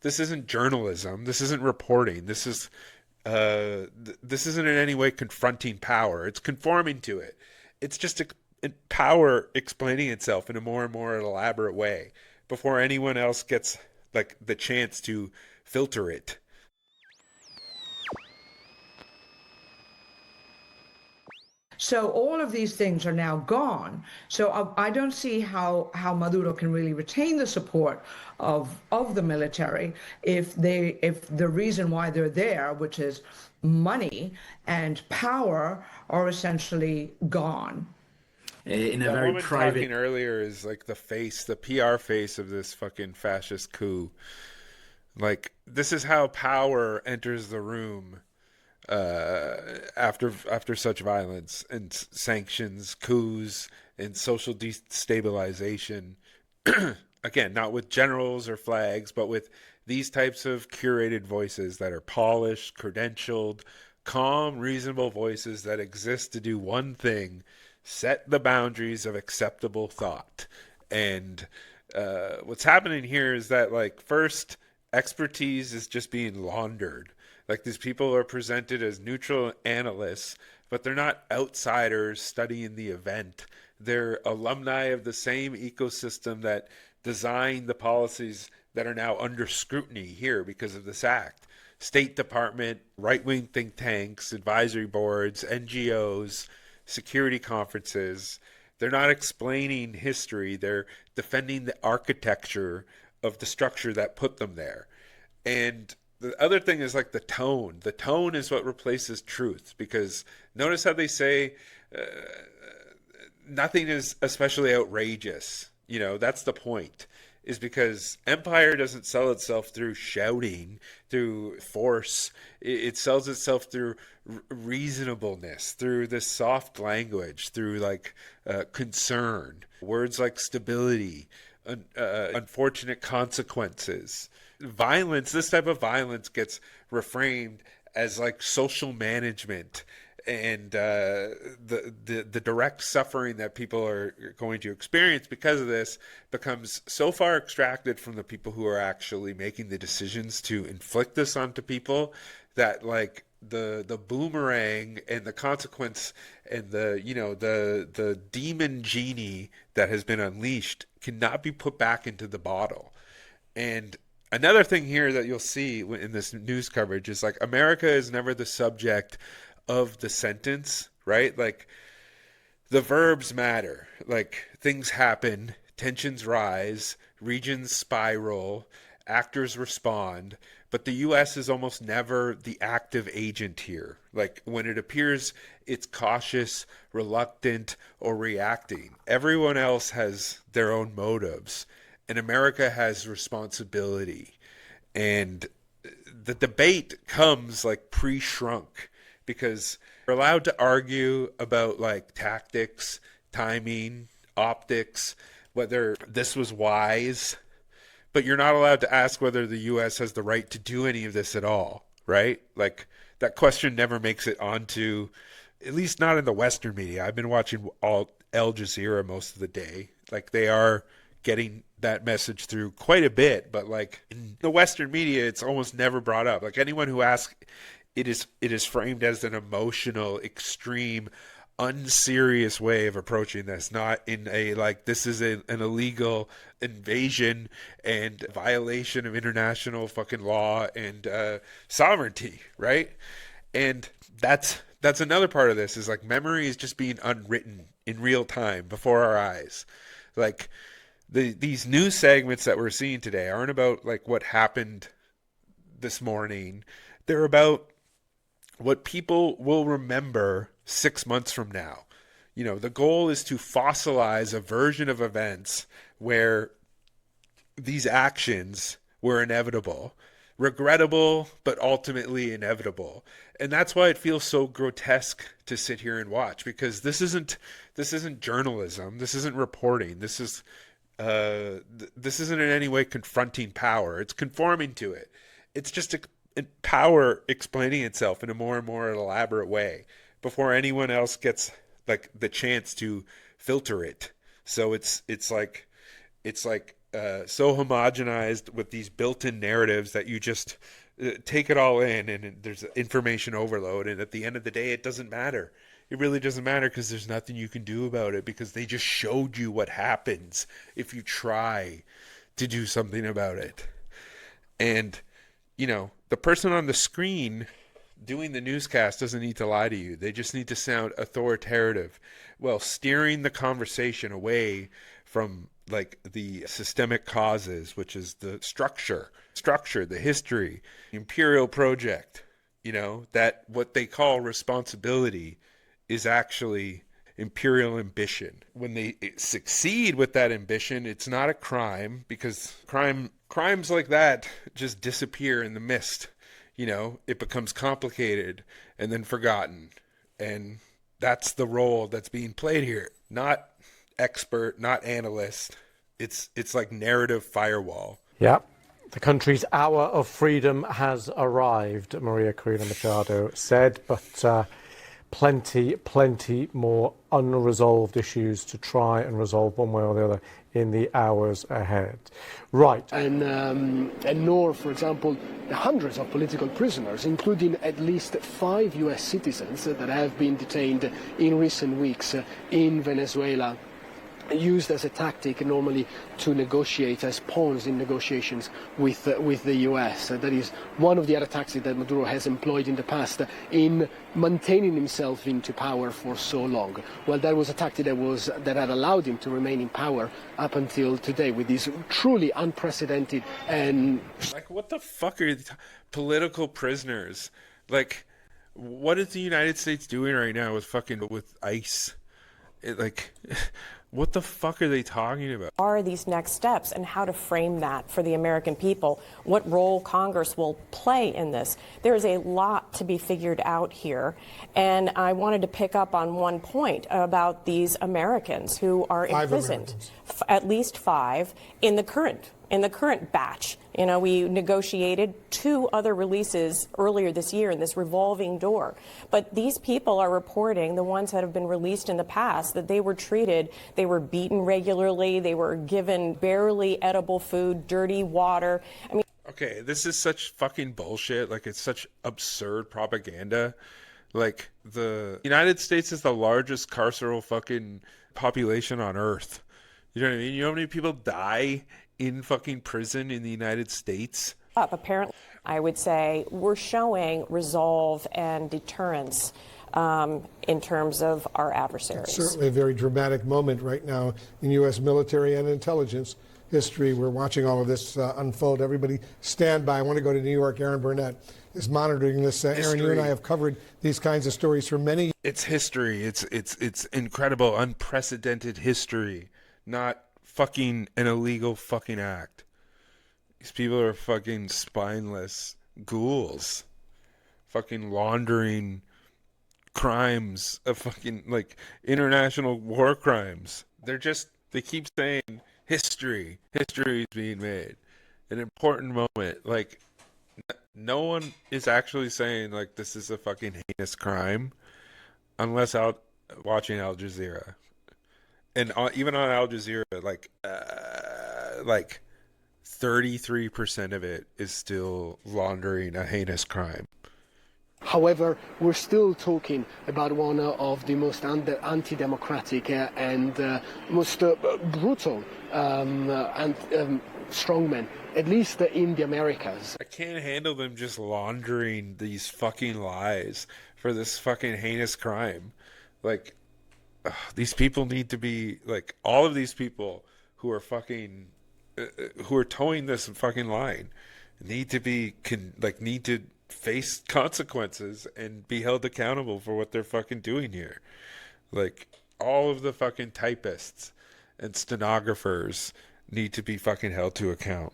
This isn't journalism. This isn't reporting. This isn't in any way confronting power. It's conforming to it. It's just power explaining itself in a more and more elaborate way before anyone else gets like the chance to filter it. So all of these things are now gone. So I don't see how Maduro can really retain the support of the military if the reason why they're there, which is money and power, are essentially gone. In a That very woman talking private. earlier is like the face, the PR face of this fucking fascist coup. Like this is how power enters the room after such violence and sanctions, coups, and social destabilization. Again, not with generals or flags, but with these types of curated voices that are polished, credentialed, calm, reasonable voices that exist to do one thing: set the boundaries of acceptable thought. And what's happening here is that, like, first, expertise is just being laundered. Like, these people are presented as neutral analysts, but they're not outsiders studying the event. They're alumni of the same ecosystem that designed the policies that are now under scrutiny here because of this act. State Department, right wing think tanks, advisory boards, NGOs, security conferences. They're not explaining history, they're defending the architecture of the structure that put them there. And the other thing is like the tone. The tone is what replaces truth because notice how they say uh, nothing is especially outrageous. You know, that's the point. Is because empire doesn't sell itself through shouting, through force. It sells itself through reasonableness, through this soft language, through like concern. Words like stability, unfortunate consequences. Violence, this type of violence gets reframed as like social management and the direct suffering that people are going to experience because of this becomes so far extracted from the people who are actually making the decisions to inflict this onto people that like the boomerang and the consequence and the demon genie that has been unleashed cannot be put back into the bottle. And another thing here that you'll see in this news coverage is like America is never the subject of the sentence, right? Like the verbs matter. Like things happen, tensions rise, regions spiral, actors respond, but the US is almost never the active agent here. Like when it appears it's cautious, reluctant, or reacting. Everyone else has their own motives, and America has responsibility. And the debate comes like pre-shrunk because you're allowed to argue about like tactics, timing, optics, whether this was wise, but you're not allowed to ask whether the US has the right to do any of this at all, right? Like that question never makes it onto, at least not in the Western media. I've been watching all Al Jazeera most of the day. Like they are getting that message through quite a bit, but like in the Western media, it's almost never brought up. Like anyone who asks, it is framed as an emotional, extreme, unserious way of approaching this, not in a like this is an illegal invasion and violation of international fucking law and sovereignty, right? And that's another part of this is like memory is just being unwritten in real time before our eyes. Like these news segments that we're seeing today aren't about like what happened this morning. They're about what people will remember 6 months from now. You know, the goal is to fossilize a version of events where these actions were inevitable, regrettable, but ultimately inevitable. And that's why it feels so grotesque to sit here and watch because this isn't journalism, this isn't reporting, this isn't in any way confronting power. It's conforming to it. It's just power explaining itself in a more and more elaborate way before anyone else gets like the chance to filter it. So it's like so homogenized with these built-in narratives that you just take it all in, and there's information overload. And at the end of the day, it doesn't matter. It really doesn't matter because there's nothing you can do about it because they just showed you what happens if you try to do something about it. And, the person on the screen doing the newscast doesn't need to lie to you. They just need to sound authoritative while steering the conversation away from like the systemic causes, which is the structure, the history, the imperial project, that what they call responsibility is actually imperial ambition. When they succeed with that ambition, it's not a crime because crimes like that just disappear in the mist. It becomes complicated and then forgotten. And that's the role that's being played here. Not expert, not analyst. It's like narrative firewall. Yeah. The country's hour of freedom has arrived, Maria Corina Machado said, but plenty more unresolved issues to try and resolve one way or the other in the hours ahead. Right. And nor, for example, hundreds of political prisoners, including at least 5 U.S. citizens that have been detained in recent weeks in Venezuela, used as a tactic normally to negotiate as pawns in negotiations with the US. That is one of the other tactics that Maduro has employed in the past in maintaining himself into power for so long. Well, that was a tactic that had allowed him to remain in power up until today with these truly unprecedented and... Like, what the fuck are political prisoners? Like, what is the United States doing right now with ICE? What the fuck are they talking about? Are these next steps and how to frame that for the American people? What role Congress will play in this? There is a lot to be figured out here. And I wanted to pick up on one point about these Americans who are imprisoned, at least 5 in the current batch. We negotiated 2 other releases earlier this year in this revolving door. But these people are reporting, the ones that have been released in the past, that they were treated, they were beaten regularly, they were given barely edible food, dirty water. Okay, this is such fucking bullshit. Like, it's such absurd propaganda. Like, the United States is the largest carceral fucking population on Earth. You know what I mean? You know how many people die in fucking prison in the United States? Apparently, I would say we're showing resolve and deterrence in terms of our adversaries. It's certainly a very dramatic moment right now in U.S. military and intelligence history. We're watching all of this unfold. Everybody stand by. I want to go to New York. Aaron Burnett is monitoring this. Aaron, you and I have covered these kinds of stories for many years. It's history. It's incredible, unprecedented history, not fucking an illegal fucking act. These people are fucking spineless ghouls, fucking laundering crimes of fucking like international war crimes. They keep saying history is being made, an important moment. Like, no one is actually saying like this is a fucking heinous crime unless out watching Al Jazeera. And even on Al Jazeera, like 33% of it is still laundering a heinous crime. However, we're still talking about one of the most anti-democratic and most brutal strongmen, at least in the Americas. I can't handle them just laundering these fucking lies for this fucking heinous crime. Like, these people need to be, like, all of these people who are fucking, who are towing this fucking line need to be, need to face consequences and be held accountable for what they're fucking doing here. Like, all of the fucking typists and stenographers need to be fucking held to account.